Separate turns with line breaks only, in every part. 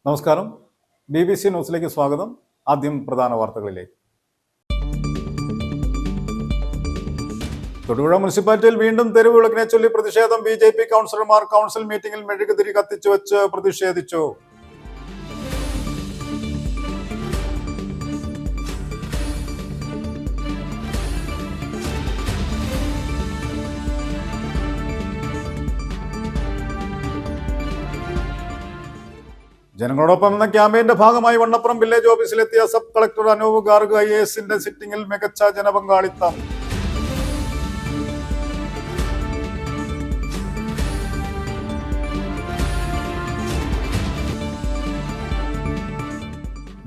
നമസ്കാരം. BBC ന്യൂസിലേക്ക് സ്വാഗതം. ആദ്യം പ്രധാന വാർത്തകളിലേക്ക്. തൊടുപുഴ മുനിസിപ്പാലിറ്റിയിൽ വീണ്ടും തെരുവ് വിളക്കിനെ ചൊല്ലി പ്രതിഷേധം. BJP കൗൺസിലർമാർ കൗൺസിൽ മീറ്റിംഗിൽ മെഴുകുതിരി കത്തിച്ചുവെച്ച് പ്രതിഷേധിച്ചു. ജനങ്ങളോടൊപ്പം എന്ന ക്യാമ്പയിന്റെ ഭാഗമായി വണ്ണപ്പുറം വില്ലേജ് ഓഫീസിലെത്തിയ സബ് കളക്ടർ അനൂപ് ഗാർഗ് IASന്റെ സിറ്റിംഗിൽ മികച്ച ജനപങ്കാളിത്തം.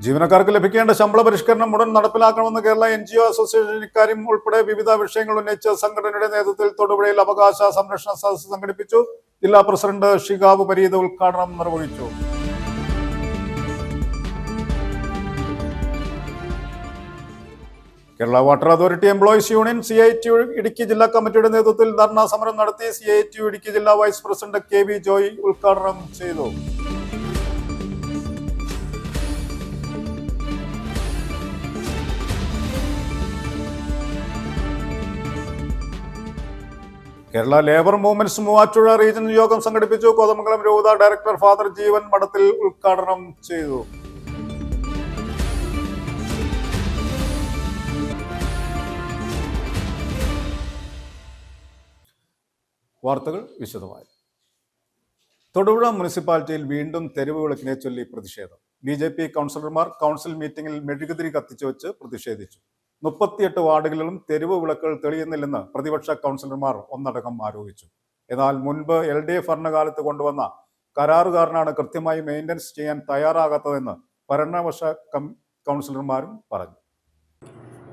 ജീവനക്കാർക്ക് ലഭിക്കേണ്ട ശമ്പള പരിഷ്കരണം ഉടൻ നടപ്പിലാക്കണമെന്ന് കേരള NGO അസോസിയേഷൻ ഇക്കാര്യം ഉൾപ്പെടെ വിവിധ വിഷയങ്ങൾ ഉന്നയിച്ച് സംഘടനയുടെ നേതൃത്വത്തിൽ തൊടുപുഴയിൽ അവകാശ സംരക്ഷണ സദസ്സ് സംഘടിപ്പിച്ചു. ജില്ലാ പ്രസിഡന്റ് ഷിഹാബ് പരീദ് ഉദ്ഘാടനം നിർവഹിച്ചു. Kerala water authority employees union CITU Idukki ജില്ലാ കമ്മിറ്റിയുടെ നേതൃത്വത്തിൽ ധർണാ സമരം നടത്തി. CITU ഇടുക്കി ജില്ലാ വൈസ് പ്രസിഡന്റ് KB ജോയ് ഉദ്ഘാടനം ചെയ്തു. Kerala labour movements Muvattupuzha regional യോഗം സംഘടിപ്പിച്ചു. കോതമംഗലം രൂപത ഡയറക്ടർ ഫാദർ ജീവൻ മഠത്തിൽ ഉദ്ഘാടനം ചെയ്തു. വാർത്തകൾ വിശദമായി. തൊടുപുഴ മുനിസിപ്പാലിറ്റിയിൽ വീണ്ടും തെരുവ് വിളക്കിനെ ചൊല്ലി പ്രതിഷേധം. BJP കൗൺസിലർമാർ കൗൺസിൽ മീറ്റിംഗിൽ മെഴുകുതിരി കത്തിച്ചുവെച്ച് പ്രതിഷേധിച്ചു. 38 വാർഡുകളിലും തെരുവ് വിളക്കുകൾ തെളിയുന്നില്ലെന്ന് പ്രതിപക്ഷ കൗൺസിലർമാർ ഒന്നടങ്കം ആരോപിച്ചു. എന്നാൽ മുൻപ് LDF ഭരണകാലത്ത് കൊണ്ടുവന്ന കരാറുകാരനാണ് കൃത്യമായി മെയിൻ്റനൻസ് ചെയ്യാൻ തയ്യാറാകാത്തതെന്ന് ഭരണപക്ഷ കൗൺസിലർമാരും പറഞ്ഞു.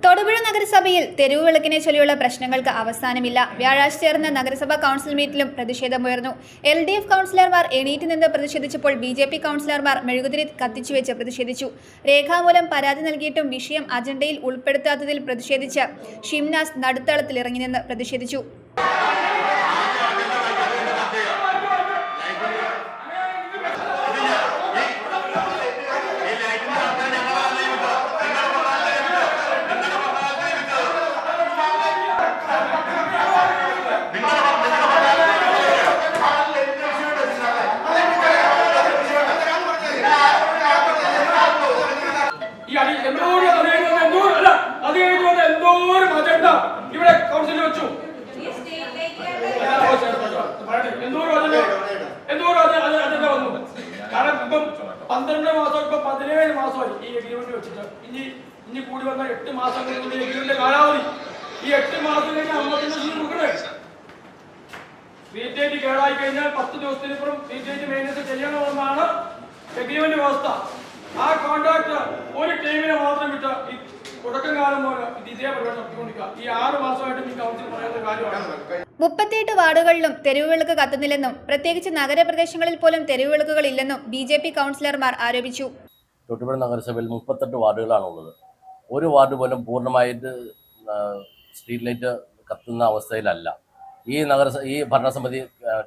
തൊടുപുഴ നഗരസഭയിൽ തെരുവ് വിളക്കിനെ ചൊല്ലിയുള്ള പ്രശ്നങ്ങൾക്ക് അവസാനമില്ല. വ്യാഴാഴ്ച ചേർന്ന നഗരസഭാ കൗൺസിൽ മീറ്റിലും പ്രതിഷേധമുയർന്നു. LDF കൗൺസിലർമാർ എണീറ്റ് നിന്ന് പ്രതിഷേധിച്ചപ്പോൾ BJP കൗൺസിലർമാർ മെഴുകുതിരി കത്തിച്ചുവെച്ച് പ്രതിഷേധിച്ചു. രേഖാമൂലം പരാതി നൽകിയിട്ടും വിഷയം അജണ്ടയിൽ ഉൾപ്പെടുത്താത്തതിൽ പ്രതിഷേധിച്ച് ഷിംനാസ് നടുത്തളത്തിൽ ഇറങ്ങി നിന്ന് പ്രതിഷേധിച്ചു.
കാരണം ഇപ്പം 12 മാസം ഇപ്പൊ 17 മാസമായി ഈ എഗ്രിമെന്റ് വെച്ചിട്ട് ഇനി കൂടി വന്ന 8 മാസങ്ങളിലുള്ള എഗ്രിമെന്റ് കാലാവധി. ഈ 8 മാസം കഴിഞ്ഞാൽ 55 കൊടുക്കണേ. റീറ്റേജ് കേടായി കഴിഞ്ഞാൽ 10 ദിവസത്തിനിപ്പുറം റീറ്റേജ് മെയിൻ്റനൻസ് ചെയ്യണമെന്നാണ് എഗ്രിമെന്റ് വ്യവസ്ഥ. ആ കോൺട്രാക്ട് ഒരു ടീമിനെ മാത്രം വിട്ട് ഈ തുടക്കം കാലം പോലെ ഇതേ പരിപാടി നടത്തിക്കൊണ്ടിരിക്കുക. ഈ 6 മാസമായിട്ട് ഈ കൗൺസിൽ പറയുന്ന കാര്യമാണ്.
38 വാർഡുകളിലും തെരുവ് വിളക്ക് കത്തുന്നില്ലെന്നും പ്രത്യേകിച്ച് നഗരപ്രദേശങ്ങളിൽ പോലും തെരുവ് വിളക്കുകൾ ഇല്ലെന്നും BJP കൗൺസിലർമാർ ആരോപിച്ചു.
തൊടുപുഴ നഗരസഭയിൽ 38 വാർഡുകളാണുള്ളത്. ഒരു വാർഡ് പോലും പൂർണ്ണമായിട്ട് സ്ട്രീറ്റ് ലൈറ്റ് കത്തുന്ന അവസ്ഥയിലല്ല. ഈ ഭരണസമിതി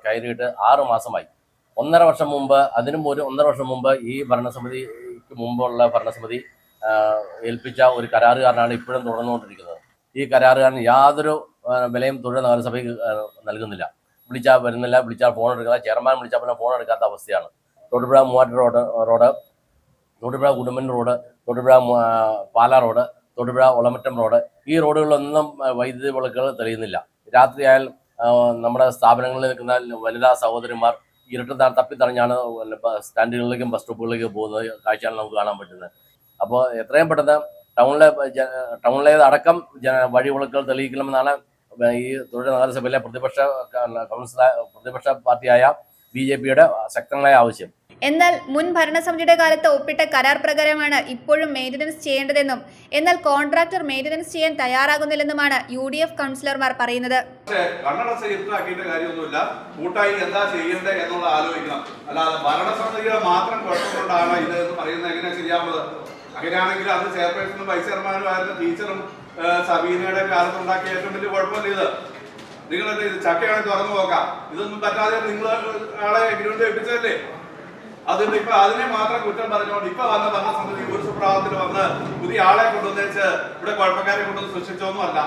കയറിയിട്ട് 6 മാസമായി. 1.5 വർഷം മുമ്പ്, അതിനും ഒരു 1.5 വർഷം മുമ്പ് ഈ ഭരണസമിതിക്ക് മുമ്പുള്ള ഭരണസമിതി ഏൽപ്പിച്ച ഒരു കരാറുകാരനാണ് ഇപ്പോഴും തുടർന്നുകൊണ്ടിരിക്കുന്നത്. ഈ കരാറുകാരൻ യാതൊരു വിലയും തൊടുപുഴ നഗരസഭയ്ക്ക് നൽകുന്നില്ല. വിളിച്ചാൽ വരുന്നില്ല, വിളിച്ചാൽ ഫോൺ എടുക്കാതെ, ചെയർമാൻ വിളിച്ചാൽ പിന്നെ ഫോൺ എടുക്കാത്ത അവസ്ഥയാണ്. Thodupuzha Muvattupuzha road, Thodupuzha Kudumban road, Thodupuzha Pala road, Thodupuzha Olamattam road, ഈ റോഡുകളിലൊന്നും വൈദ്യുതി വിളക്കുകൾ തെളിയുന്നില്ല. രാത്രിയായാൽ നമ്മുടെ സ്ഥാപനങ്ങളിൽ നിൽക്കുന്ന വനിതാ സഹോദരിമാർ ഇരുട്ട് തപ്പിത്തറിഞ്ഞാണ് സ്റ്റാൻഡുകളിലേക്കും ബസ് സ്റ്റോപ്പുകളിലേക്കും പോകുന്നത് കാഴ്ചയാണ് നമുക്ക് കാണാൻ പറ്റുന്നത്. അപ്പോൾ എത്രയും പെട്ടെന്ന് ടൗണിലേതടക്കം വഴി വിളക്കുകൾ തെളിയിക്കണമെന്നാണ് ഈ തൊടുപുഴ നഗരസഭയിലെ പ്രതിപക്ഷ പാർട്ടിയായ BJPയുടെ ശക്തമായ ആവശ്യം.
എന്നാൽ മുൻ ഭരണസമിതിയുടെ കാലത്ത് ഒപ്പിട്ട കരാർ പ്രകാരമാണ് ഇപ്പോഴും മെയിൻ്റനൻസ് ചെയ്യേണ്ടതെന്നും എന്നാൽ കോൺട്രാക്ടർ മെയിൻ്റനൻസ് ചെയ്യാൻ തയ്യാറാകുന്നില്ലെന്നുമാണ് UDF കൗൺസിലർമാർ പറയുന്നത്.
കാര്യമൊന്നുമില്ല, കൂട്ടായി എന്താ ചെയ്യേണ്ടത് എന്നുള്ളത് ആലോചിക്കണം. അല്ലാതെ ഭരണസമിതിയുടെ മാത്രം കുഴപ്പം കൊണ്ടാണ് ഇത് എന്ന് പറയുന്നത് എങ്ങനെയാണ് ശരിയാവുന്നത്? അങ്ങനെയാണെങ്കിൽ അത് ചെയർപേഴ്സണും വൈസ് ചെയർമാനും ആയിരുന്ന ടീച്ചറും സബീനയുടെ കാലത്തുണ്ടാക്കിയ ഏറ്റവും വലിയ കുഴപ്പമല്ല ഇത്. നിങ്ങളല്ലേ ഇത് ചക്കയാണെങ്കിൽ തുറന്നു നോക്കാം. ഇതൊന്നും പറ്റാതെ നിങ്ങൾ ആളെ എഗ്രിമെന്റ് ഏൽപ്പിച്ചതല്ലേ? അതുകൊണ്ട് ഇപ്പൊ അതിനെ മാത്രം കുറ്റം പറഞ്ഞുകൊണ്ട് ഇപ്പൊ വന്ന ഭരണസമിതി ഒരു സുപ്രഭാതത്തിൽ വന്ന് പുതിയ ആളെ കൊണ്ടുവന്നേച്ച് ഇവിടെ കുഴപ്പക്കാരെ കൊണ്ടുവന്ന് സൃഷ്ടിച്ചൊന്നും അല്ല.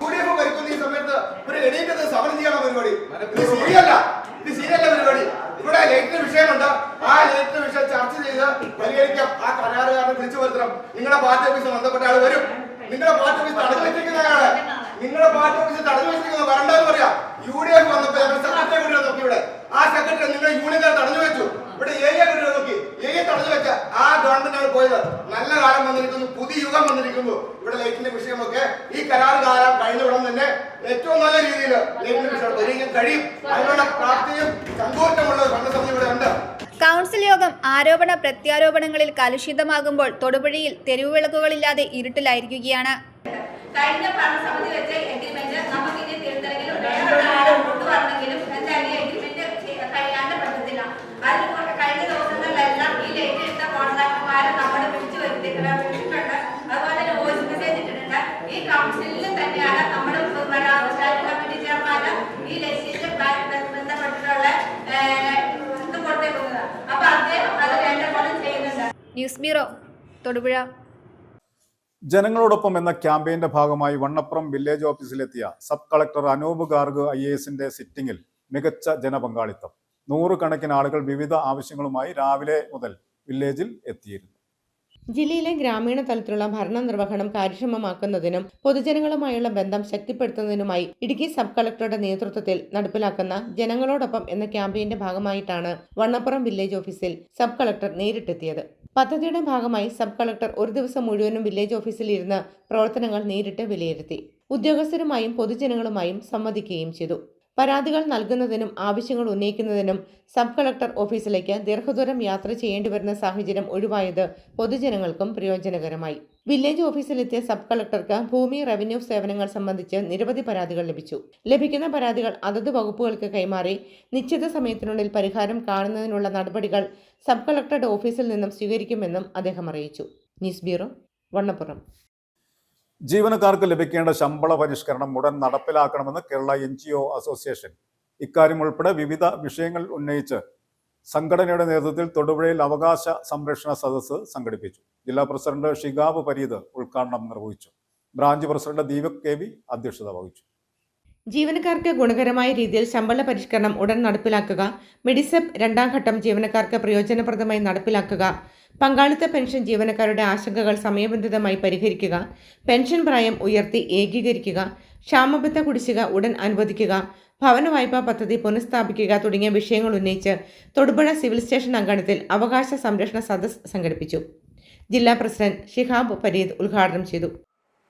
യുഡിഎഫ് ഭരിക്കുന്ന ഈ സമയത്ത് ഒരു എണീറ്റത് സമരം ചെയ്യണ പരിപാടി ഇത് ശരിയല്ല പരിപാടി. ഇവിടെ ലൈറ്റിന്റെ വിഷയമുണ്ട്. ആ ലൈറ്റിന്റെ വിഷയം ചർച്ച ചെയ്ത് പരിഹരിക്കാം. ആ കരാറുകാരനെ വിളിച്ചു വരുത്തണം. നിങ്ങളുടെ പാർട്ടി ഓഫീസിൽ ബന്ധപ്പെട്ട ആൾ വരും. നിങ്ങളുടെ പാർട്ടി ഓഫീസ് തടഞ്ഞു വെച്ചിരിക്കുന്നതാണ്. നിങ്ങളുടെ പാർട്ടി ഓഫീസിൽ തടഞ്ഞു വെച്ചിരിക്കുന്നത് വരണ്ടെന്ന് പറയാം. യുഡിഎഫ് വന്നപ്പോൾ ഞങ്ങൾ സെക്രട്ടറി കൊണ്ടുവരാൻ നോക്കി. ഇവിടെ ആ സെക്രട്ടറി നിങ്ങളുടെ യൂണിയൻകാർ തടഞ്ഞു വെച്ചു. ഇവിടെ കൊണ്ടുവരാൻ നോക്കി. തടഞ്ഞു വെച്ച ആ ഗവൺമെന്റാണ് പോയത്. നല്ല കാലം വന്നിരിക്കുന്നു, പുതിയ യുഗം വന്നിരിക്കുന്നു. ഇവിടെ ലൈറ്റിന്റെ വിഷയമൊക്കെ ഈ കരാർ കാലം കഴിഞ്ഞ ഉടൻ തന്നെ ഏറ്റവും നല്ല രീതിയിൽ ലൈറ്റിന്റെ വിഷയം പരിഹരിക്കാൻ കഴിയും. അതിനുള്ള പ്രാപ്തിയും സന്തോഷമുള്ള ഭരണസമിതി ഇവിടെ ഉണ്ട്.
കൗൺസിൽ യോഗം ആരോപണ പ്രത്യാരോപണങ്ങളിൽ കലുഷിതമാകുമ്പോൾ തൊടുപുഴയിൽ തെരുവുവിളക്കുകളില്ലാതെ ഇരുട്ടിലായിരിക്കുകയാണ്.
കഴിഞ്ഞ ഭരണസമിതി വെച്ച എഗ്രിമെന്റ് നമുക്ക് ഇനി തിരുത്തലെങ്കിലും വേറെ ആരും കൊണ്ടുവരണമെങ്കിലും എന്തായാലും എഗ്രിമെന്റ് കഴിയാണ്ട് പറ്റത്തില്ല. അതിന് കഴിഞ്ഞ ദിവസങ്ങളിലെല്ലാം ഈ ലൈറ്റ് എടുത്ത കോൺട്രാക്ടർമാരെ നമ്മൾ വിളിച്ചു വരുത്തിയിട്ടുണ്ട്. അതുപോലെ തന്നെ വോയിസ് മെസ്സേജ് ഇട്ടിട്ടുണ്ട്. ഈ കൗൺസിലിൽ തന്നെയാണ് നമ്മൾ സ്റ്റാൻഡിംഗ് കമ്മിറ്റി ചെയർമാന് ഈ ലൈറ്റിന്റെ ബന്ധപ്പെട്ടിട്ടുള്ള ഇത് കൊടുത്തേക്കുന്നത്. അപ്പൊ അദ്ദേഹം അത് വേണ്ട പോലെ ചെയ്യുന്നുണ്ട്.
News bureau, Thodupuzha.
ജനങ്ങളോടൊപ്പം എന്ന ക്യാമ്പയിന്റെ ഭാഗമായി വണ്ണപ്പുറം വില്ലേജ് ഓഫീസിലെത്തിയ സബ് കളക്ടർ അനൂപ് ഗാർഗ് IASന്റെ സിറ്റിംഗിൽ മികച്ച ജനപങ്കാളിത്തം. 100 കണക്കിന് ആളുകൾ വിവിധ ആവശ്യങ്ങളുമായി രാവിലെ മുതൽ വില്ലേജിൽ എത്തിയിരുന്നു.
ജില്ലയിലെ ഗ്രാമീണ തലത്തിലുള്ള ഭരണ നിർവഹണം കാര്യക്ഷമമാക്കുന്നതിനും പൊതുജനങ്ങളുമായുള്ള ബന്ധം ശക്തിപ്പെടുത്തുന്നതിനുമായി ഇടുക്കി സബ് കളക്ടറുടെ നേതൃത്വത്തിൽ നടപ്പിലാക്കുന്ന ജനങ്ങളോടൊപ്പം എന്ന ക്യാമ്പയിന്റെ ഭാഗമായിട്ടാണ് വണ്ണപ്പുറം വില്ലേജ് ഓഫീസിൽ സബ് കളക്ടർ നേരിട്ടെത്തിയത്. പദ്ധതിയുടെ ഭാഗമായി സബ് കളക്ടർ ഒരു ദിവസം മുഴുവനും വില്ലേജ് ഓഫീസിൽ ഇരുന്ന് പ്രവർത്തനങ്ങൾ നേരിട്ട് വിലയിരുത്തി. ഉദ്യോഗസ്ഥരുമായും പൊതുജനങ്ങളുമായും സംവദിക്കുകയും ചെയ്തു. പരാതികൾ നൽകുന്നതിനും ആവശ്യങ്ങൾ ഉന്നയിക്കുന്നതിനും സബ് കളക്ടർ ഓഫീസിലേക്ക് ദീർഘദൂരം യാത്ര ചെയ്യേണ്ടി വരുന്ന സാഹചര്യം ഒഴിവായത് പൊതുജനങ്ങൾക്കും പ്രയോജനകരമായി. വില്ലേജ് ഓഫീസിലെത്തിയ സബ് കളക്ടർക്ക് ഭൂമി, റവന്യൂ സേവനങ്ങൾ സംബന്ധിച്ച് നിരവധി പരാതികൾ ലഭിച്ചു. ലഭിക്കുന്ന പരാതികൾ അതത് വകുപ്പുകൾക്ക് കൈമാറി നിശ്ചിത സമയത്തിനുള്ളിൽ പരിഹാരം കാണുന്നതിനുള്ള നടപടികൾ സബ് കളക്ടറുടെ ഓഫീസിൽ നിന്നും സ്വീകരിക്കുമെന്നും അദ്ദേഹം അറിയിച്ചു. News bureau, Vannappuram.
ജീവനക്കാർക്ക് ലഭിക്കേണ്ട ശമ്പള പരിഷ്കരണം ഉടൻ നടപ്പിലാക്കണമെന്ന് കേരള NGO അസോസിയേഷൻ. ഇക്കാര്യം ഉൾപ്പെടെ വിവിധ വിഷയങ്ങൾ ഉന്നയിച്ച് സംഘടനയുടെ നേതൃത്വത്തിൽ തൊടുപുഴയിൽ അവകാശ സംരക്ഷണ സദസ്സ് സംഘടിപ്പിച്ചു. ജില്ലാ പ്രസിഡന്റ് ഷിഹാബ് പരീദ് ഉദ്ഘാടനം നിർവഹിച്ചു. ബ്രാഞ്ച് പ്രസിഡന്റ് ദീപക് KV അധ്യക്ഷത വഹിച്ചു.
ജീവനക്കാർക്ക് ഗുണകരമായ രീതിയിൽ ശമ്പള പരിഷ്കരണം ഉടൻ നടപ്പിലാക്കുക, മെഡിസെപ് 2ാം ഘട്ടം ജീവനക്കാർക്ക് പ്രയോജനപ്രദമായി നടപ്പിലാക്കുക, പങ്കാളിത്ത പെൻഷൻ ജീവനക്കാരുടെ ആശങ്കകൾ സമയബന്ധിതമായി പരിഹരിക്കുക, പെൻഷൻ പ്രായം ഉയർത്തി ഏകീകരിക്കുക, ക്ഷാമബത്ത കുടിശ്ശിക ഉടൻ അനുവദിക്കുക, ഭവന വായ്പാ പദ്ധതി പുനഃസ്ഥാപിക്കുക തുടങ്ങിയ വിഷയങ്ങൾ ഉന്നയിച്ച് തൊടുപുഴ സിവിൽ സ്റ്റേഷൻ അങ്കണത്തിൽ അവകാശ സംരക്ഷണ സദസ്സ് സംഘടിപ്പിച്ചു. ജില്ലാ പ്രസിഡന്റ് ഷിഹാബ് പരീദ് ഉദ്ഘാടനം ചെയ്തു.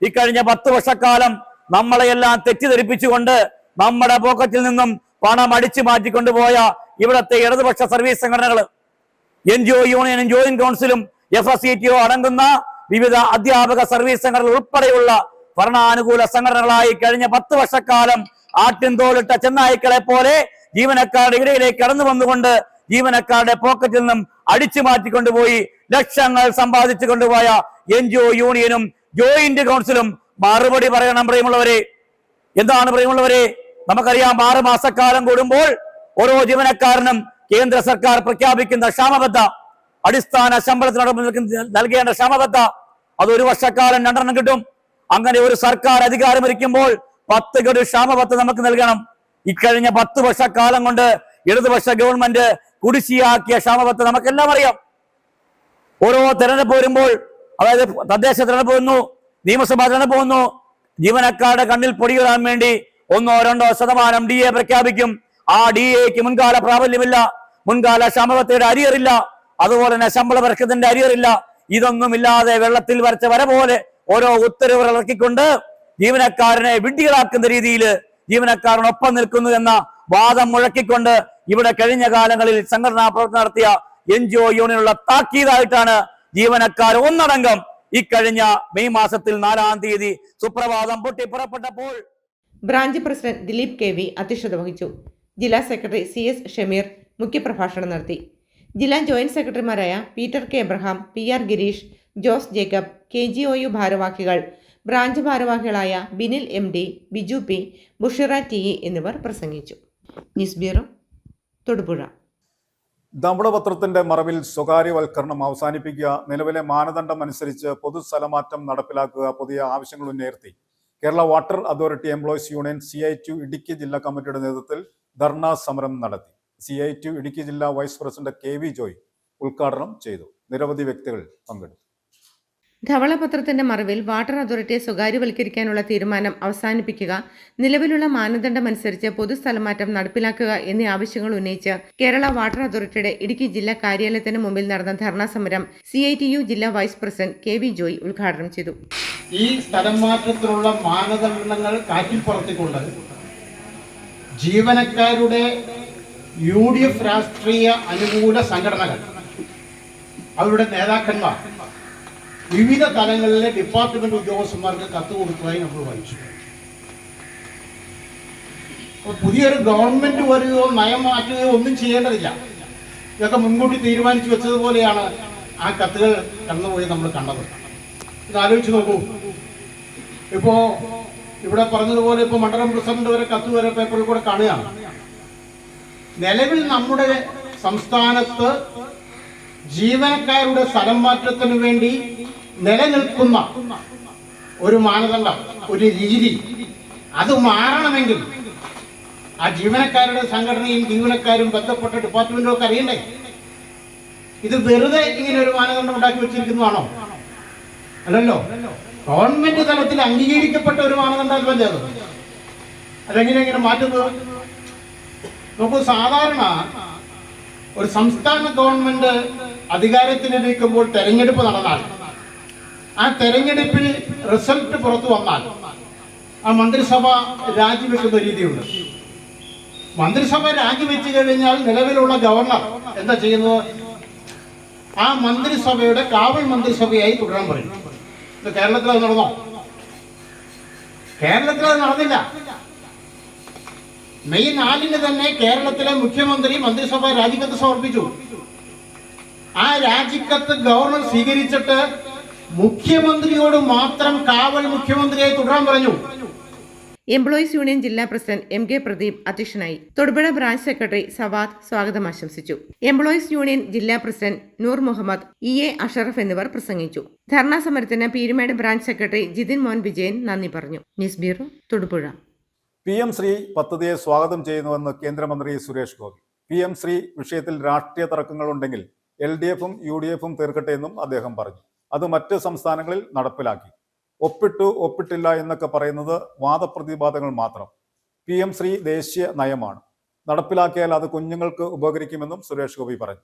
ഇക്കഴിഞ്ഞ 10 വർഷക്കാലം നമ്മളെയെല്ലാം തെറ്റിദ്ധരിപ്പിച്ചുകൊണ്ട് നമ്മുടെ പോക്കറ്റിൽ നിന്നും പണം അടിച്ചു മാറ്റിക്കൊണ്ടുപോയ ഇവിടത്തെ ഇടതുപക്ഷ സർവീസ് സംഘടനകൾ, NGO യൂണിയനും ജോയിന്റ് കൗൺസിലും FSCTO അടങ്ങുന്ന വിവിധ അധ്യാപക സർവീസ് സംഘടനകൾ ഉൾപ്പെടെയുള്ള ഭരണാനുകൂല സംഘടനകളായി കഴിഞ്ഞ 10 വർഷക്കാലം ആട്ടിൻതോലിട്ട ചെന്നായ്ക്കളെ പോലെ ജീവനക്കാരുടെ ഇടയിലേക്ക് കടന്നു വന്നുകൊണ്ട് ജീവനക്കാരുടെ പോക്കറ്റിൽ നിന്നും അടിച്ചു മാറ്റിക്കൊണ്ടുപോയി ലക്ഷങ്ങൾ സമ്പാദിച്ചു കൊണ്ടുപോയ NGO യൂണിയനും ജോയിന്റ് കൗൺസിലും മറുപടി പറയണം. പ്രിയമുള്ളവരെ, എന്താണ് പ്രിയമുള്ളവരെ? നമുക്കറിയാം, 6 മാസക്കാലം കൂടുമ്പോൾ ഓരോ ജീവനക്കാരനും കേന്ദ്ര സർക്കാർ പ്രഖ്യാപിക്കുന്ന ക്ഷാമബത്ത, അടിസ്ഥാന ശമ്പളത്തിന് നൽകേണ്ട ക്ഷാമബത്ത, അത് 1 വർഷക്കാലം 2 കിട്ടും. അങ്ങനെ ഒരു സർക്കാർ അധികാരമിരിക്കുമ്പോൾ 10 ഗഡു ക്ഷാമബത്ത നമുക്ക് നൽകണം. ഇക്കഴിഞ്ഞ 10 വർഷക്കാലം കൊണ്ട് ഇടതുപക്ഷ ഗവൺമെന്റ് കുടിശ്ശിയാക്കിയ ക്ഷാമബത്ത നമുക്കെല്ലാം അറിയാം. ഓരോ തെരഞ്ഞെടുപ്പ് വരുമ്പോൾ, അതായത് തദ്ദേശ തെരഞ്ഞെടുപ്പ് വന്നു, നിയമസഭാ തെരഞ്ഞെടുപ്പ് വന്നു, ജീവനക്കാരുടെ കണ്ണിൽ പൊടിയിടാൻ വേണ്ടി 1-2% DA പ്രഖ്യാപിക്കും. ആ DAക്ക് മുൻകാല പ്രാബല്യമില്ല, മുൻകാല ക്ഷാമബത്തയുടെ അരിയറില്ല, അതുപോലെ തന്നെ ശമ്പള പരിഷ്കരണത്തിന്റെ അരിയറില്ല. ഇതൊന്നുമില്ലാതെ വെള്ളത്തിൽ വരച്ച വര പോലെ ഓരോ ഉത്തരവുകൾ ഇറക്കിക്കൊണ്ട് ജീവനക്കാരനെ വിഡ്ഢികളാക്കുന്ന രീതിയിൽ ജീവനക്കാരനൊപ്പം നിൽക്കുന്നു എന്ന വാദം മുഴക്കിക്കൊണ്ട് ഇവിടെ കഴിഞ്ഞ കാലങ്ങളിൽ സംഘടനാ പ്രവർത്തനം നടത്തിയ NGO യൂണിയനുള്ള താക്കീതായിട്ടാണ് ജീവനക്കാർ ഒന്നടങ്കം ഇക്കഴിഞ്ഞ മെയ് മാസത്തിൽ 4-ാം തീയതി സുപ്രഭാതം പൊട്ടി പുറപ്പെട്ടപ്പോൾ.
ബ്രാഞ്ച് പ്രസിഡന്റ് ദിലീപ് KV അധ്യക്ഷത വഹിച്ചു. ജില്ലാ സെക്രട്ടറി CS ഷമീർ മുഖ്യപ്രഭാഷണം നടത്തി. ജില്ലാ ജോയിന്റ് സെക്രട്ടറിമാരായ Peter K Abraham, PR Girish, Jose Jacob, KGOU ഭാരവാഹികൾ, ബ്രാഞ്ച് ഭാരവാഹികളായ Binil MD, Biju P, Bushira TE എന്നിവർ പ്രസംഗിച്ചു. News bureau, Thodupuzha.
ധവളപത്രത്തിന്റെ മറവിൽ സ്വകാര്യവൽക്കരണം അവസാനിപ്പിക്കുക, നിലവിലെ മാനദണ്ഡം അനുസരിച്ച് പൊതുസ്ഥലമാറ്റം നടപ്പിലാക്കുക, പുതിയ ആവശ്യങ്ങൾ ഉയർത്തി Kerala water authority employees union CITU Idukki ജില്ലാ കമ്മിറ്റിയുടെ നേതൃത്വത്തിൽ ധർണാ സമരം നടത്തി. CITU ഇടുക്കി ജില്ലാ വൈസ് പ്രസിഡന്റ് KV ജോയ് ഉദ്ഘാടനം ചെയ്തു. നിരവധി വ്യക്തികൾ പങ്കെടുത്തു.
ധവളപത്രത്തിന്റെ മറവിൽ വാട്ടർ അതോറിറ്റിയെ സ്വകാര്യവൽക്കരിക്കാനുള്ള തീരുമാനം അവസാനിപ്പിക്കുക, നിലവിലുള്ള മാനദണ്ഡമനുസരിച്ച് പൊതുസ്ഥലമാറ്റം നടപ്പിലാക്കുക എന്നീ ആവശ്യങ്ങൾ ഉന്നയിച്ച് കേരള വാട്ടർ അതോറിറ്റിയുടെ ഇടുക്കി ജില്ലാ കാര്യാലയത്തിന് മുമ്പിൽ നടന്ന ധർണാ സമരം CITU ജില്ലാ വൈസ് പ്രസിഡന്റ് KV ജോയ് ഉദ്ഘാടനം ചെയ്തു.
ഈ സ്ഥലം മാറ്റത്തിനുള്ള മാനദണ്ഡങ്ങൾ കാറ്റിൽ പറത്തിക്കൊണ്ട് ജീവനക്കാരുടെ UDF രാഷ്ട്രീയ അനുകൂല സംഘടനകൾ, അവരുടെ നേതാക്കന്മാർ വിവിധ തലങ്ങളിലെ ഡിപ്പാർട്ട്മെന്റ് ഉദ്യോഗസ്ഥന്മാർക്ക് കത്ത് കൊടുത്തതായി നമ്മൾ വായിച്ചു. പുതിയൊരു ഗവൺമെന്റ് വരികയോ നയം മാറ്റുകയോ ഒന്നും ചെയ്യേണ്ടതില്ല. ഇതൊക്കെ മുൻകൂട്ടി തീരുമാനിച്ചു വെച്ചതുപോലെയാണ് ആ കത്തുകൾ കടന്നുപോയി നമ്മൾ കണ്ടത്. ഇത് ആലോചിച്ച് നോക്കൂ. ഇപ്പോ ഇവിടെ പറഞ്ഞതുപോലെ ഇപ്പൊ മണ്ഡലം പ്രസിഡന്റ് വരെ കത്ത് വരെ പേപ്പറിൽ കൂടെ കാണുകയാണ്. നിലവിൽ നമ്മുടെ സംസ്ഥാനത്ത് ജീവനക്കാരുടെ സ്ഥലം മാറ്റത്തിന് വേണ്ടി നിലനിൽക്കുന്ന ഒരു മാനദണ്ഡം, ഒരു രീതി, അത് മാറണമെങ്കിൽ ആ ജീവനക്കാരുടെ സംഘടനയും ജീവനക്കാരും ബന്ധപ്പെട്ട ഡിപ്പാർട്ട്മെന്റും ഒക്കെ അറിയണ്ടേ? ഇത് വെറുതെ ഇങ്ങനെ ഒരു മാനദണ്ഡം ഉണ്ടാക്കി വെച്ചിരിക്കുന്നതാണോ? അല്ലല്ലോ. ഗവൺമെന്റ് തലത്തിൽ അംഗീകരിക്കപ്പെട്ട ഒരു മാനദണ്ഡമല്ലേ അത്. അതെങ്ങനെ മാറ്റുന്നത്? നോക്കൂ, സാധാരണ ഒരു സംസ്ഥാന ഗവൺമെന്റ് അധികാരത്തിലിരിക്കുമ്പോൾ തെരഞ്ഞെടുപ്പ് നടന്നാൽ, ആ തെരഞ്ഞെടുപ്പിൽ റിസൾട്ട് പുറത്തു വന്നാൽ ആ മന്ത്രിസഭ രാജിവെക്കുന്ന രീതിയുണ്ട്. മന്ത്രിസഭ രാജിവെച്ചു കഴിഞ്ഞാൽ നിലവിലുള്ള ഗവർണർ എന്താ ചെയ്യുന്നത്? ആ മന്ത്രിസഭയുടെ കാവൽ മന്ത്രിസഭയായി തുടരാൻ പറയും. ഇത് കേരളത്തിൽ അത് നടന്നോ? കേരളത്തിൽ അത് നടന്നില്ല. മെയ് 4 തന്നെ കേരളത്തിലെ മുഖ്യമന്ത്രി മന്ത്രിസഭ രാജിക്കത്ത് സമർപ്പിച്ചു. ആ രാജിക്കത്ത് ഗവർണർ സ്വീകരിച്ചിട്ട് മുഖ്യമന്ത്രിയോട് മാത്രം കാവൽ മുഖ്യമന്ത്രിയായി തുടരാൻ പറഞ്ഞു.
എംപ്ലോയീസ് യൂണിയൻ ജില്ലാ പ്രസിഡന്റ് MK പ്രദീപ് അധ്യക്ഷനായി. തൊടുപുഴ ബ്രാഞ്ച് സെക്രട്ടറി സവാദ് സ്വാഗതം ആശംസിച്ചു. എംപ്ലോയീസ് യൂണിയൻ ജില്ലാ പ്രസിഡന്റ് നൂർ മുഹമ്മദ്, EA അഷറഫ് എന്നിവർ പ്രസംഗിച്ചു. ധർണാ സമരത്തിന് പീരുമേട് ബ്രാഞ്ച് സെക്രട്ടറി ജിതിൻ മോൻ വിജയൻ നന്ദി പറഞ്ഞു. News bureau, Thodupuzha.
PM Shri പദ്ധതിയെ സ്വാഗതം ചെയ്യുന്നുവെന്ന് കേന്ദ്രമന്ത്രി സുരേഷ് ഗോപി. PM ശ്രീ വിഷയത്തിൽ രാഷ്ട്രീയ തർക്കങ്ങളുണ്ടെങ്കിൽ LDFും UDFും തീർക്കട്ടെ എന്നും അദ്ദേഹം പറഞ്ഞു. അത് മറ്റ് സംസ്ഥാനങ്ങളിൽ നടപ്പിലാക്കി. ഒപ്പിട്ടു ഒപ്പിട്ടില്ല എന്നൊക്കെ പറയുന്നത് വാദപ്രതിവാദങ്ങൾ മാത്രം. PM ശ്രീ ദേശീയ നയമാണ്. നടപ്പിലാക്കിയാൽ അത് കുഞ്ഞുങ്ങൾക്ക് ഉപകരിക്കുമെന്നും സുരേഷ് ഗോപി പറഞ്ഞു.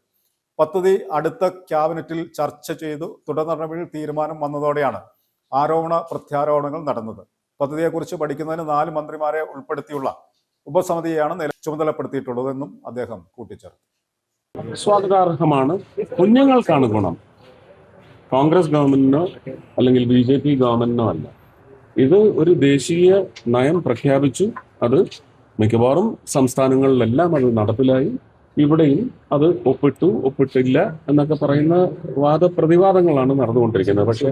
പദ്ധതി അടുത്ത ക്യാബിനറ്റിൽ ചർച്ച ചെയ്തു തുടർ നടപടിയിൽ തീരുമാനം വന്നതോടെയാണ് ആരോപണ പ്രത്യാരോപണങ്ങൾ നടന്നത്. പദ്ധതിയെക്കുറിച്ച് പഠിക്കുന്നതിന് 4 മന്ത്രിമാരെ ഉൾപ്പെടുത്തിയുള്ള ഉപസമിതിയെയാണ് ചുമതലപ്പെടുത്തിയിട്ടുള്ളതെന്നും അദ്ദേഹം കൂട്ടിച്ചേർത്തു.
സ്വാഗതാർഹമാണ്. കുഞ്ഞുങ്ങൾക്കാണ് ഗുണം. കോൺഗ്രസ് ഗവൺമെന്റിനോ അല്ലെങ്കിൽ BJP ഗവൺമെന്റിനോ അല്ല. ഇത് ഒരു ദേശീയ നയം പ്രഖ്യാപിച്ചു. അത് മിക്കവാറും സംസ്ഥാനങ്ങളിലെല്ലാം അത് നടപ്പിലായി. ഇവിടെയും അത് ഒപ്പിട്ടു ഒപ്പിട്ടില്ല എന്നൊക്കെ പറയുന്ന വാദപ്രതിവാദങ്ങളാണ് നടന്നുകൊണ്ടിരിക്കുന്നത്. പക്ഷേ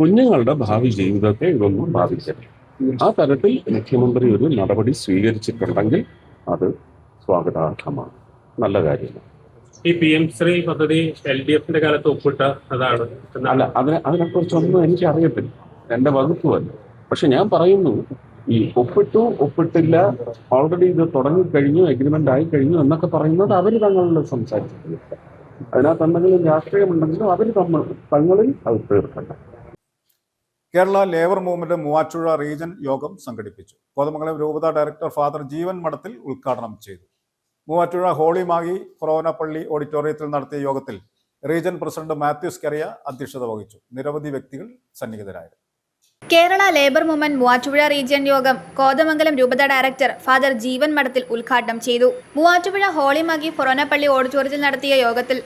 കുഞ്ഞുങ്ങളുടെ ഭാവി ജീവിതത്തെ ഇതൊന്നും ബാധിക്കില്ല. ആ തരത്തിൽ മുഖ്യമന്ത്രി ഒരു നടപടി സ്വീകരിച്ചിട്ടുണ്ടെങ്കിൽ അത് സ്വാഗതാർഹമാണ്, നല്ല കാര്യമാണ്.
ഈ PM ശ്രീ പദ്ധതി LDFന്റെ കാലത്ത് ഒപ്പിട്ട അതാണ്
അല്ല, അതിനെക്കുറിച്ചൊന്നും എനിക്ക് അറിയത്തില്ല, എന്റെ വകുപ്പുമല്ല. പക്ഷെ ഞാൻ പറയുന്നു, ഈ ഒപ്പിട്ടു ഒപ്പിട്ടില്ല, ഓൾറെഡി ഇത് തുടങ്ങിക്കഴിഞ്ഞു, എഗ്രിമെന്റ് ആയി കഴിഞ്ഞു എന്നൊക്കെ പറയുന്നത് അവർ തങ്ങളിൽ സംസാരിച്ചിട്ടില്ല. അതിനകത്ത് എന്തെങ്കിലും രാഷ്ട്രീയമുണ്ടെങ്കിലും അവർ തങ്ങളിൽ അത് തീർക്കണ്ട.
Kerala labour movement Muvattupuzha region യോഗം സംഘടിപ്പിച്ചു. കോതമംഗലം രൂപത ഡയറക്ടർ ഫാദർ ജീവൻ മഠത്തിൽ ഉദ്ഘാടനം ചെയ്തു. മൂവാറ്റുപുഴ ഹോളി മാഗി ഫൊറോന പള്ളി ഓഡിറ്റോറിയത്തിൽ നടത്തിയ യോഗത്തിൽ റീജിയൻ പ്രസിഡന്റ് മാത്യൂസ് കെറിയ അധ്യക്ഷത വഹിച്ചു. നിരവധി വ്യക്തികൾ സന്നിഹിതരായിരുന്നു.
Kerala labour movement Muvattupuzha region യോഗം കോതമംഗലം രൂപത ഡയറക്ടർ ഫാദർ ജീവൻ മഠത്തിൽ ഉദ്ഘാടനം ചെയ്തു. മൂവാറ്റുപുഴ ഹോളി മാഗി ഫൊറോന പള്ളി ഓഡിറ്റോറിയത്തിൽ നടത്തിയ യോഗത്തിൽ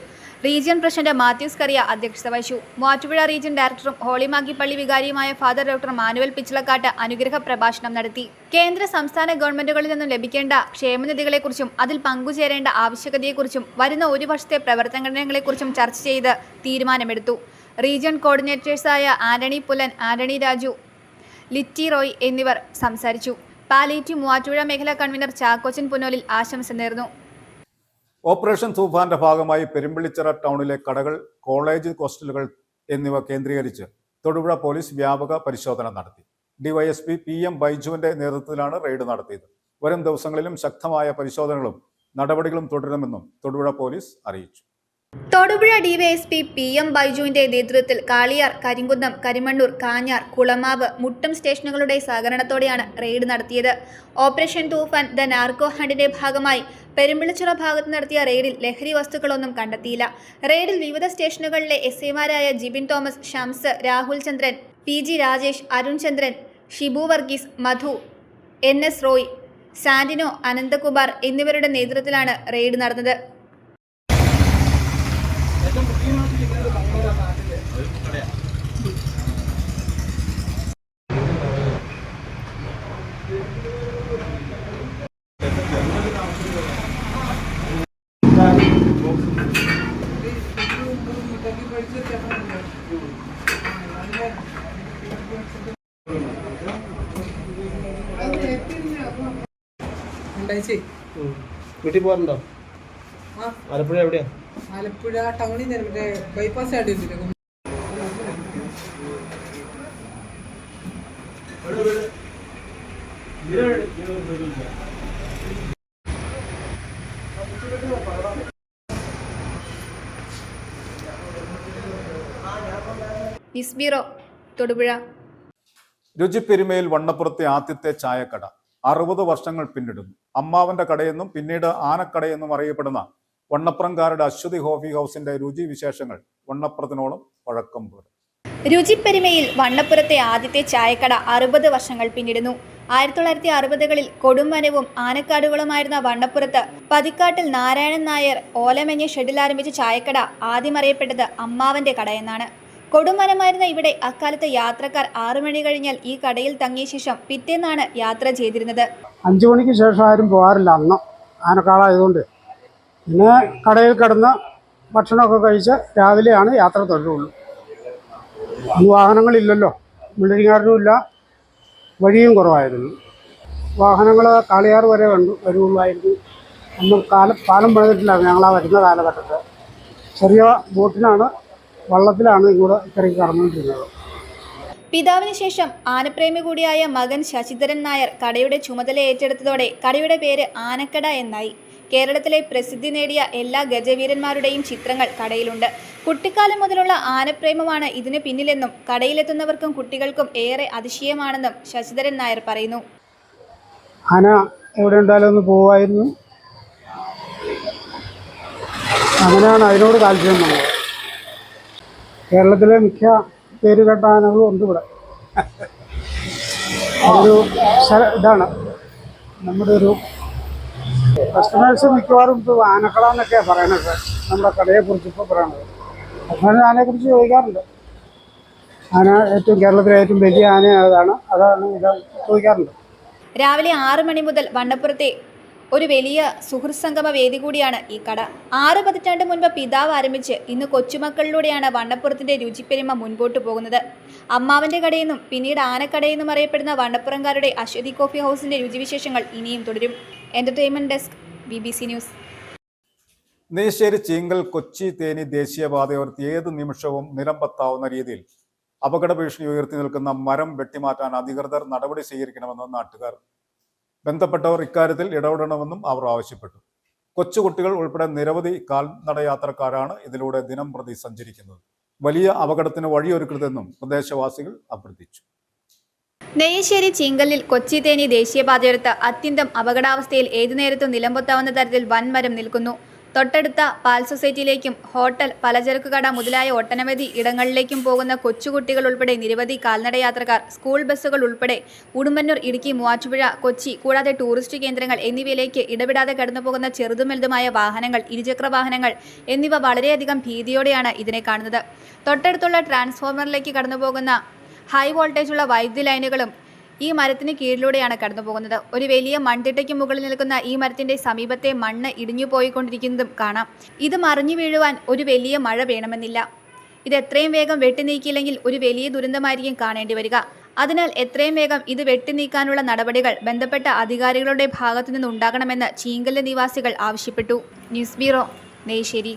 റീജിയൻ പ്രസിഡന്റ് മാത്യൂസ് കറിയ അധ്യക്ഷത വഹിച്ചു. മൂവാറ്റുപുഴ റീജിയൻ ഡയറക്ടറും ഹോളിമാഗി പള്ളി വികാരിയുമായ ഫാദർ ഡോക്ടർ മാനുവൽ പിച്ചിലക്കാട്ട് അനുഗ്രഹ പ്രഭാഷണം നടത്തി. കേന്ദ്ര സംസ്ഥാന ഗവൺമെന്റുകളിൽ നിന്നും ലഭിക്കേണ്ട ക്ഷേമനിധികളെക്കുറിച്ചും അതിൽ പങ്കുചേരേണ്ട ആവശ്യകതയെക്കുറിച്ചും വരുന്ന 1 വർഷത്തെ പ്രവർത്തനങ്ങളെക്കുറിച്ചും ചർച്ച ചെയ്ത് തീരുമാനമെടുത്തു. റീജിയൻ കോർഡിനേറ്റേഴ്സായ ആന്റണി പുലൻ, ആന്റണി രാജു, ലിറ്റി റോയ് എന്നിവർ സംസാരിച്ചു. പാലിയേറ്റീവ് മൂവാറ്റുപുഴ മേഖലാ കൺവീനർ ചാക്കോച്ചൻ പുനോലിൽ ആശംസ നേർന്നു.
ഓപ്പറേഷൻ തൂഫാന്റെ ഭാഗമായി പെരുമ്പിളിച്ചിറ ടൗണിലെ കടകൾ, കോളേജ് ഹോസ്റ്റലുകൾ എന്നിവ കേന്ദ്രീകരിച്ച് തൊടുപുഴ പോലീസ് വ്യാപക പരിശോധന നടത്തി. ഡിവൈഎസ്പി PM ബൈജുവിന്റെ നേതൃത്വത്തിലാണ് റെയ്ഡ് നടത്തിയത്. വരും ദിവസങ്ങളിലും ശക്തമായ പരിശോധനകളും നടപടികളും തുടരുമെന്നും തൊടുപുഴ പോലീസ് അറിയിച്ചു.
തൊടുപുഴ ഡിവൈഎസ്പി PM ബൈജുവിന്റെ നേതൃത്വത്തിൽ കാളിയാർ, കരിങ്കുന്നം, കരിമണ്ണൂർ, കാഞ്ഞാർ, കുളമാവ്, മുട്ടം സ്റ്റേഷനുകളുടെ സഹകരണത്തോടെയാണ് റെയ്ഡ് നടത്തിയത്. ഓപ്പറേഷൻ തൂഫാൻ ദ നാർക്കോ ഹണ്ടിന്റെ ഭാഗമായി പെരുമ്പിളിച്ചിറ ഭാഗത്ത് നടത്തിയ റെയ്ഡിൽ ലഹരി വസ്തുക്കളൊന്നും കണ്ടെത്തിയില്ല. റെയ്ഡിൽ വിവിധ സ്റ്റേഷനുകളിലെ SIമാരായ ജിബിൻ തോമസ്, ഷംസ്, രാഹുൽ ചന്ദ്രൻ, PG രാജേഷ്, അരുൺ ചന്ദ്രൻ, ഷിബു വർഗീസ്, മധു, NS റോയ്, സാന്റിനോ, അനന്തകുമാർ എന്നിവരുടെ നേതൃത്വത്തിലാണ് റെയ്ഡ് നടന്നത്.
വീട്ടിൽ പോകാറുണ്ടോ? ആലപ്പുഴ എവിടെയാ?
ആലപ്പുഴ ടൗണിൽ നിന്ന് മറ്റേ ബൈപ്പാസ് ആയിട്ടില്ല.
News bureau, Thodupuzha.
രുചിപ്പെരുമയിൽ വണ്ണപ്പുറത്തെ ആദ്യത്തെ ചായക്കട 60 വർഷങ്ങൾ പിന്നിടുന്നു. അമ്മാവന്റെ കടയെന്നും പിന്നീട് ആനക്കടയെന്നും അറിയപ്പെടുന്ന വണ്ണപ്പുറംകാരുടെ അശ്വതി കോഫി ഹൗസിന്റെ രുചി വിശേഷങ്ങൾ വണ്ണപ്പുറത്തിനോളം പഴക്കം പോലെ.
രുചിപ്പെരുമയിൽ വണ്ണപ്പുറത്തെ ആദ്യത്തെ ചായക്കട 60 വർഷങ്ങൾ പിന്നിടുന്നു. 1960കളിൽ കൊടുംവനവും ആനക്കാടുകളുമായിരുന്ന വണ്ണപ്പുറത്ത് പതിക്കാട്ടിൽ നാരായണൻ നായർ ഓലമെഞ്ഞ ഷെഡിൽ ആരംഭിച്ച ചായക്കട ആദ്യം അറിയപ്പെട്ടത് അമ്മാവന്റെ കട എന്നാണ്. കൊടുംവനമായിരുന്ന ഇവിടെ അക്കാലത്ത് യാത്രക്കാർ 6 മണി കഴിഞ്ഞാൽ ഈ കടയിൽ തങ്ങിയ ശേഷം പിറ്റേന്നാണ് യാത്ര ചെയ്തിരുന്നത്.
5 മണിക്ക് ശേഷം ആരും പോകാറില്ല അന്ന്, ആനക്കാളായതുകൊണ്ട്. പിന്നെ കടയിൽ കിടന്ന് ഭക്ഷണമൊക്കെ കഴിച്ച് രാവിലെയാണ് യാത്ര തുടരുള്ളൂ. അന്ന് വാഹനങ്ങളില്ലല്ലോ, മിലിറ്ററിക്കാരനും ഇല്ല, വഴിയും കുറവായിരുന്നു. വാഹനങ്ങൾ കാളിയാർ വരെ വരുള്ളായിരുന്നു. അന്ന് പാലം പണിതിട്ടില്ല ഞങ്ങളാ വരുന്ന കാലഘട്ടത്തിൽ. ചെറിയ ബോട്ടിനാണ്, വള്ളത്തിലാണ് ഇങ്ങോട്ട് ഇക്കരയ്ക്ക് കടന്നുകൊണ്ടിരുന്നത്.
പിതാവിന് ശേഷം ആനപ്രേമി കൂടിയായ മകൻ ശശിധരൻ നായർ കടയുടെ ചുമതല ഏറ്റെടുത്തതോടെ കടയുടെ പേര് ആനക്കട എന്നായി. കേരളത്തിലെ പ്രസിദ്ധി നേടിയ എല്ലാ ഗജവീരന്മാരുടെയും ചിത്രങ്ങൾ കടയിലുണ്ട്. കുട്ടിക്കാലം മുതലുള്ള ആനപ്രേമമാണ് ഇതിന് പിന്നിലെന്നും കടയിലെത്തുന്നവർക്കും കുട്ടികൾക്കും ഏറെ അതിശയമാണെന്നും ശശിധരൻ നായർ പറയുന്നു.
ആന എവിടെ ഉണ്ടായാലും ഒന്ന് പോവായിരുന്നു. അങ്ങനെയാണ് അതിനോട് താല്പര്യം വന്നത്. കേരളത്തിലെ മിക്ക പേരുകെട്ട ആനകളും ഉണ്ട് ഇവിടെ. അതൊരു ഇതാണ് നമ്മുടെ ഒരു കസ്റ്റമേഴ്സ് മിക്കവാറും ഇപ്പോൾ ആനക്കട എന്നൊക്കെയാണ് പറയണത്. നമ്മുടെ കടയെക്കുറിച്ച് ഇപ്പോൾ പറയണത് കസ്റ്റമേഴ്സ് ആനയെക്കുറിച്ച് ചോദിക്കാറുണ്ട്. ആന കേരളത്തിലെ ഏറ്റവും വലിയ ആന അതാണ് ഇത് ചോദിക്കാറുണ്ട്.
രാവിലെ 6 മണി മുതൽ വണ്ണപ്പുറത്തെ ഒരു വലിയ സുഹൃത്സംഗമ വേദി കൂടിയാണ് ഈ കട. 6 പതിറ്റാണ്ട് മുൻപ് പിതാവ് ആരംഭിച്ച് ഇന്ന് കൊച്ചുമക്കളിലൂടെയാണ് വണ്ണപ്പുറത്തിന്റെ രുചിപ്പെരുമ മുൻപോട്ട് പോകുന്നത്. അമ്മാവന്റെ കടയെന്നും പിന്നീട് ആനക്കടയെന്നും അറിയപ്പെടുന്ന വണ്ണപ്പുറംകാരുടെ അശ്വതി കോഫി ഹൗസിന്റെ രുചിവിശേഷങ്ങൾ ഇനിയും തുടരും. Entertainment desk, BBC news.
Neyyassery Cheenkal Kochi Theni ദേശീയപാതയോർത്ത് ഏത് നിമിഷവും നിലംപത്താവുന്ന രീതിയിൽ അപകട ഭീഷണി ഉയർത്തി നിൽക്കുന്ന മരം വെട്ടിമാറ്റാൻ അധികൃതർ നടപടി സ്വീകരിക്കണമെന്ന് നാട്ടുകാർ. ബന്ധപ്പെട്ടവർ ഇക്കാര്യത്തിൽ ഇടപെടണമെന്നും അവർ ആവശ്യപ്പെട്ടു. കൊച്ചുകുട്ടികൾ ഉൾപ്പെടെ നിരവധി കാൽനടയാത്രക്കാരാണ് ഇതിലൂടെ ദിനം പ്രതി സഞ്ചരിക്കുന്നത്. വലിയ അപകടത്തിന് വഴിയൊരുക്കരുതെന്നും പ്രദേശവാസികൾ അഭ്യർത്ഥിച്ചു.
നെയ്ശ്ശേരി ചീങ്കലിൽ കൊച്ചി തേനി ദേശീയപാതയോരത്ത് അത്യന്തം അപകടാവസ്ഥയിൽ ഏതു നേരത്തും നിലംപൊത്താവുന്ന തരത്തിൽ വൻമരം നിൽക്കുന്നു. തൊട്ടടുത്ത പാൽ സൊസൈറ്റിയിലേക്കും ഹോട്ടൽ, പലചരക്ക് കട മുതലായ ഒട്ടനവധി ഇടങ്ങളിലേക്കും പോകുന്ന കൊച്ചുകുട്ടികൾ ഉൾപ്പെടെ നിരവധി കാൽനടയാത്രക്കാർ, സ്കൂൾ ബസ്സുകൾ ഉൾപ്പെടെ ഉടുമ്പന്നൂർ, ഇടുക്കി, മൂവാറ്റുപുഴ, കൊച്ചി കൂടാതെ ടൂറിസ്റ്റ് കേന്ദ്രങ്ങൾ എന്നിവയിലേക്ക് ഇടപെടാതെ കടന്നുപോകുന്ന ചെറുതും വലുതുമായ വാഹനങ്ങൾ, ഇരുചക്ര വാഹനങ്ങൾ എന്നിവ വളരെയധികം ഭീതിയോടെയാണ് ഇതിനെ കാണുന്നത്. തൊട്ടടുത്തുള്ള ട്രാൻസ്ഫോമറിലേക്ക് കടന്നുപോകുന്ന ഹൈ വോൾട്ടേജുള്ള വൈദ്യുതി ലൈനുകളും ഈ മരത്തിന് കീഴിലൂടെയാണ് കടന്നുപോകുന്നത്. ഒരു വലിയ മൺതിട്ടയ്ക്ക് മുകളിൽ നിൽക്കുന്ന ഈ മരത്തിന്റെ സമീപത്തെ മണ്ണ് ഇടിഞ്ഞു പോയിക്കൊണ്ടിരിക്കുന്നതും കാണാം. ഇത് മറിഞ്ഞു വീഴുവാൻ ഒരു വലിയ മഴ വേണമെന്നില്ല. ഇത് എത്രയും വേഗം വെട്ടിനീക്കിയില്ലെങ്കിൽ ഒരു വലിയ ദുരന്തമായിരിക്കും കാണേണ്ടി വരിക. അതിനാൽ എത്രയും വേഗം ഇത് വെട്ടിനീക്കാനുള്ള നടപടികൾ ബന്ധപ്പെട്ട അധികാരികളുടെ ഭാഗത്തു നിന്നുണ്ടാകണമെന്ന് ചീങ്കല് നിവാസികൾ ആവശ്യപ്പെട്ടു. News bureau, Neyyassery.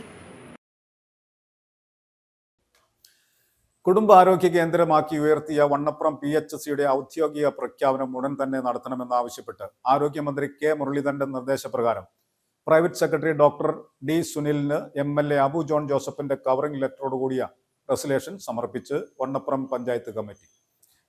കുടുംബാരോഗ്യ കേന്ദ്രമാക്കി ഉയർത്തിയ വണ്ണപ്പുറം PHCയുടെ ഔദ്യോഗിക പ്രഖ്യാപനം ഉടൻ തന്നെ നടത്തണമെന്നാവശ്യപ്പെട്ട് ആരോഗ്യമന്ത്രി കെ മുരളീധരന്റെ നിർദ്ദേശപ്രകാരം പ്രൈവറ്റ് സെക്രട്ടറി ഡോക്ടർ ഡി സുനിലിന് MLA അബു ജോൺ ജോസഫിന്റെ കവറിംഗ് ലെറ്ററോടുകൂടിയ റെസൊല്യൂഷൻ സമർപ്പിച്ച് വണ്ണപ്പുറം പഞ്ചായത്ത് കമ്മിറ്റി.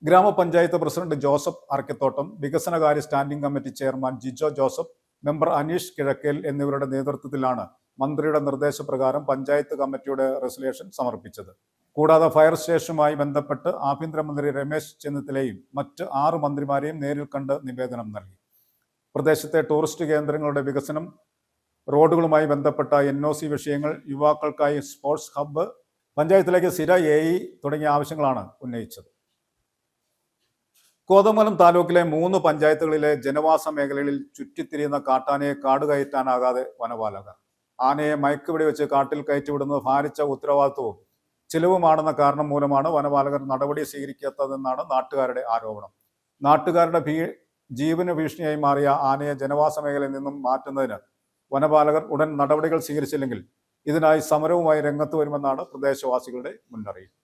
ഗ്രാമപഞ്ചായത്ത് പ്രസിഡന്റ് ജോസഫ് അറക്കത്തോട്ടം, വികസനകാര്യ standing committee chairman Jijo Joseph, member Aneesh Kizhakkel എന്നിവരുടെ നേതൃത്വത്തിലാണ് മന്ത്രിയുടെ നിർദ്ദേശപ്രകാരം പഞ്ചായത്ത് കമ്മിറ്റിയുടെ റെസൊല്യൂഷൻ സമർപ്പിച്ചത്. കൂടാതെ ഫയർ സ്റ്റേഷനുമായി ബന്ധപ്പെട്ട് ആഭ്യന്തരമന്ത്രി രമേശ് ചെന്നിത്തലയും മറ്റ് 6 മന്ത്രിമാരെയും നേരിൽ കണ്ട് നിവേദനം നൽകി. പ്രദേശത്തെ ടൂറിസ്റ്റ് കേന്ദ്രങ്ങളുടെ വികസനം, റോഡുകളുമായി ബന്ധപ്പെട്ട NOC വിഷയങ്ങൾ, യുവാക്കൾക്കായി സ്പോർട്സ് ഹബ്ബ്, പഞ്ചായത്തിലേക്ക് സ്ഥിര AE തുടങ്ങിയ ആവശ്യങ്ങളാണ് ഉന്നയിച്ചത്. കോതമംഗലം താലൂക്കിലെ 3 പഞ്ചായത്തുകളിലെ ജനവാസ മേഖലകളിൽ ചുറ്റിത്തിരിയുന്ന കാട്ടാനയെ കാടുകയറ്റാനാകാതെ വനപാലകർ. ആനയെ മയക്കുപിടി വെച്ച് കാട്ടിൽ കയറ്റിവിടുന്നത് ഭാരിച്ച ഉത്തരവാദിത്വവും ചിലവുമാണെന്ന കാരണം മൂലമാണ് വനപാലകർ നടപടി സ്വീകരിക്കാത്തതെന്നാണ് നാട്ടുകാരുടെ ആരോപണം. നാട്ടുകാരുടെ ജീവന ഭീഷണിയായി മാറിയ ആനയെ ജനവാസ മേഖലയിൽ നിന്നും മാറ്റുന്നതിന് വനപാലകർ ഉടൻ നടപടികൾ സ്വീകരിച്ചില്ലെങ്കിൽ ഇതിനായി സമരവുമായി രംഗത്ത് വരുമെന്നാണ് പ്രദേശവാസികളുടെ മുന്നറിയിപ്പ്.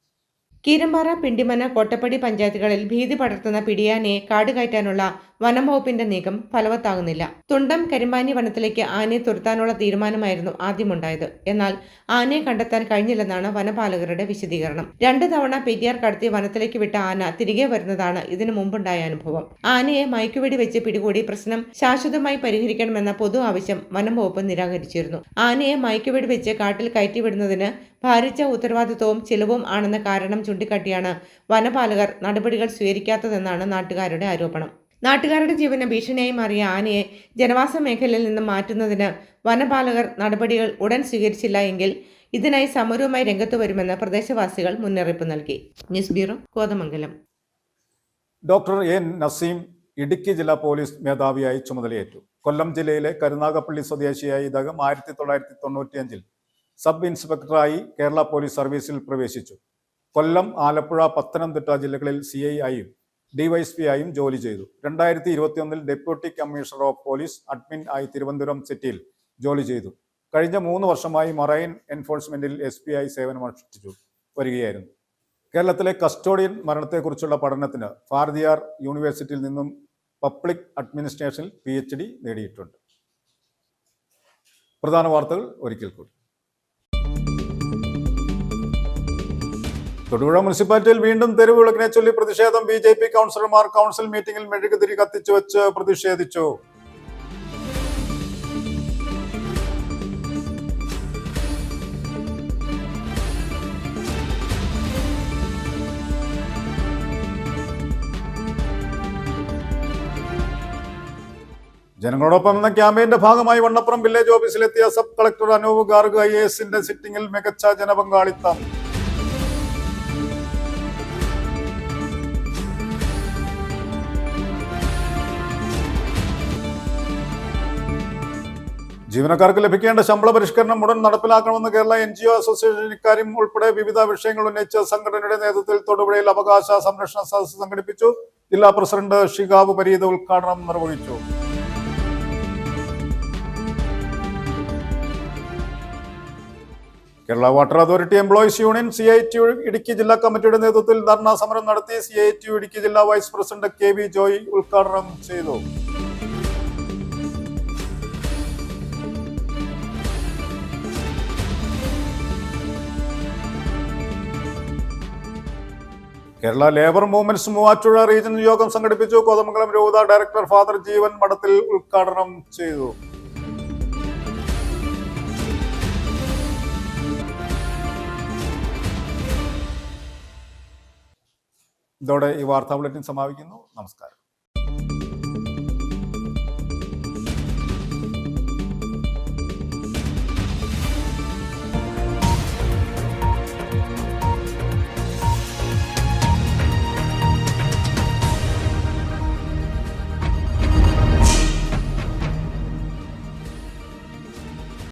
കീരമ്പാറ, പിണ്ടിമന, കോട്ടപ്പടി പഞ്ചായത്തുകളിൽ ഭീതി പടർത്തുന്ന പിടിയാനയെ കാടുകയറ്റാനുള്ള വനം വകുപ്പിന്റെ നീക്കം ഫലവത്താകുന്നില്ല. തുണ്ടം കരിമ്പാനി വനത്തിലേക്ക് ആനയെ തുരത്താനുള്ള തീരുമാനമായിരുന്നു ആദ്യമുണ്ടായത്. എന്നാൽ ആനയെ കണ്ടെത്താൻ കഴിഞ്ഞില്ലെന്നാണ് വനപാലകരുടെ വിശദീകരണം. 2 തവണ പെരിയാർ കടത്തി വനത്തിലേക്ക് വിട്ട ആന തിരികെ വരുന്നതാണ് ഇതിനു മുമ്പുണ്ടായ അനുഭവം. ആനയെ മയക്കുവെടി വെച്ച് പിടികൂടി പ്രശ്നം ശാശ്വതമായി പരിഹരിക്കണമെന്ന പൊതു ആവശ്യം വനം വകുപ്പ് നിരാകരിച്ചിരുന്നു. ആനയെ മയക്കുവെടി വെച്ച് കാട്ടിൽ കയറ്റിവിടുന്നതിന് ഭാരിച്ച ഉത്തരവാദിത്വവും ചിലവും ആണെന്ന കാരണം ചൂണ്ടിക്കാട്ടിയാണ് വനപാലകർ നടപടികൾ സ്വീകരിക്കാത്തതെന്നാണ് നാട്ടുകാരുടെ ആരോപണം. നാട്ടുകാരുടെ ജീവന് ഭീഷണിയായി മാറിയ ആനയെ ജനവാസ മേഖലയിൽ നിന്നും മാറ്റുന്നതിന് വനപാലകർ നടപടികൾ ഉടൻ സ്വീകരിച്ചില്ല എങ്കിൽ ഇതിനായി സമരവുമായി രംഗത്ത് വരുമെന്ന് പ്രദേശവാസികൾ മുന്നറിയിപ്പ് നൽകി. News bureau, Kothamangalam.
Doctor A Naseem Idukki ജില്ലാ പോലീസ് മേധാവിയായി ചുമതലയേറ്റു. കൊല്ലം ജില്ലയിലെ കരുനാഗപ്പള്ളി സ്വദേശിയായ ഇദ്ദേഹം 1995 സബ് ഇൻസ്പെക്ടറായി കേരള പോലീസ് സർവീസിൽ പ്രവേശിച്ചു. കൊല്ലം, ആലപ്പുഴ, പത്തനംതിട്ട ജില്ലകളിൽ CI ആയും DYSP ആയും ജോലി ചെയ്തു. 2021 deputy commissioner of police admin ആയി തിരുവനന്തപുരം സിറ്റിയിൽ ജോലി ചെയ്തു. കഴിഞ്ഞ 3 വർഷമായി മറൈൻ എൻഫോഴ്സ്മെന്റിൽ SP ആയി സേവനമനുഷ്ഠിച്ചു വരികയായിരുന്നു. കേരളത്തിലെ കസ്റ്റോഡിയൻ മരണത്തെക്കുറിച്ചുള്ള പഠനത്തിന് ഭാരതിയാർ യൂണിവേഴ്സിറ്റിയിൽ നിന്നും പബ്ലിക് അഡ്മിനിസ്ട്രേഷനിൽ PhD നേടിയിട്ടുണ്ട്. പ്രധാന വാർത്തകൾ ഒരിക്കൽ കൂടി. തൊടുപുഴ മുനിസിപ്പാലിറ്റിയിൽ വീണ്ടും തെരുവ് വിളക്കിനെ ചൊല്ലി പ്രതിഷേധം. BJP കൗൺസിലർമാർ കൗൺസിൽ മീറ്റിംഗിൽ മെഴുകുതിരി കത്തിച്ചു വെച്ച് പ്രതിഷേധിച്ചു. ജനങ്ങളോടൊപ്പം എന്ന ക്യാമ്പയിന്റെ ഭാഗമായി വണ്ണപ്പുറം വില്ലേജ് ഓഫീസിലെത്തിയ സബ് കളക്ടർ അനൂപ് ഗാർഗ് IASന്റെ സിറ്റിംഗിൽ മികച്ച ജനപങ്കാളിത്തം. ജീവനക്കാർക്ക് ലഭിക്കേണ്ട ശമ്പള പരിഷ്കരണം ഉടൻ നടപ്പിലാക്കണമെന്ന് കേരള NGO അസോസിയേഷൻ ഇക്കാര്യം ഉൾപ്പെടെ വിവിധ വിഷയങ്ങൾ ഉന്നയിച്ച് സംഘടനയുടെ നേതൃത്വത്തിൽ തൊടുപുഴയിൽ അവകാശ സംരക്ഷണ സദസ്സ് സംഘടിപ്പിച്ചു. ജില്ലാ പ്രസിഡന്റ് ഷിഹാബ് പരീദ് ഉദ്ഘാടനം നിർവഹിച്ചു. Kerala water authority employees union CITU Idukki ജില്ലാ കമ്മിറ്റിയുടെ നേതൃത്വത്തിൽ ധർണാ സമരം നടത്തി. CITU ഇടുക്കി ജില്ലാ വൈസ് പ്രസിഡന്റ് KB ജോയ് ഉദ്ഘാടനം ചെയ്തു. Kerala labour movements Muvattupuzha regional യോഗം സംഘടിപ്പിച്ചു. കോതമംഗലം രൂപത ഡയറക്ടർ ഫാദർ ജീവൻ മഠത്തിൽ ഉദ്ഘാടനം ചെയ്തു. ഇതോടെ ഈ വാർത്താ ബുള്ളറ്റിൻ സമാപിക്കുന്നു. നമസ്കാരം.